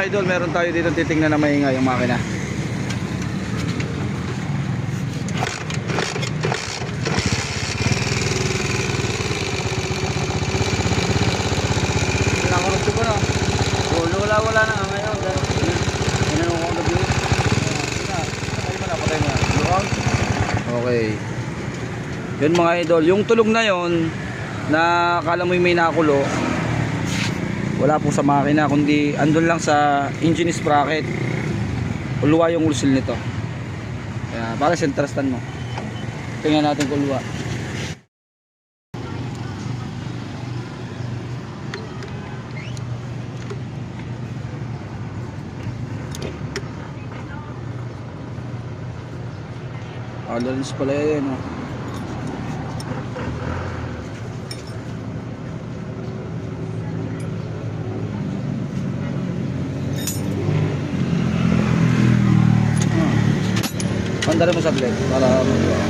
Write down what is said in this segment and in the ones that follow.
idol, meron tayo dito titingnan na maingay yung makina. Nakurupto ko na. Wala na ngayon. Inanong ko gabi. Patay mo na. Okay. Yun mga idol, yung tulog na yon na akala mo may nakulo, wala po sa makina, kundi andun lang sa engine sprocket. Uluwa yung ulsil nito. Kaya para sentrastan mo. Tingnan natin kung uluwa. Tolerance pala yan, oh. Pandalin mo saglit para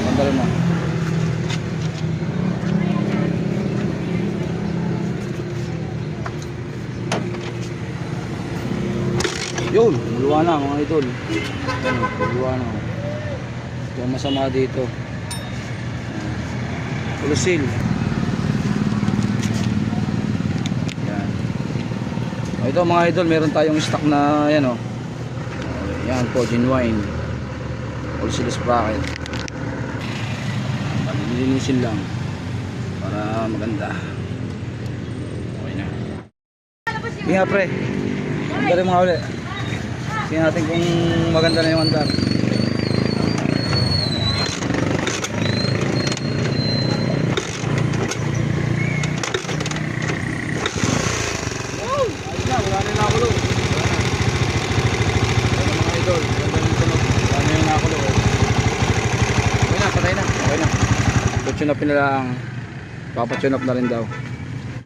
pandalin mo. Yun, muluwa na mga idol. Muluwa na. Yung masama dito. Ulusil. Yan. Ito mga idol, meron tayong stock na yan, oh. Yan po, genuine. Ulusil sprocket. Nilinisin lang para maganda. Okay na. Sige nga pre, andar yung mga uli. Tingnan natin kung maganda na yung andar. Wala na yung nakulo. Wala na mga idol. Ganda ng tunog. Wala na yung nakulo. Okay na, patay na. Okay na. Tutune upin na lang. Papatune up na rin daw.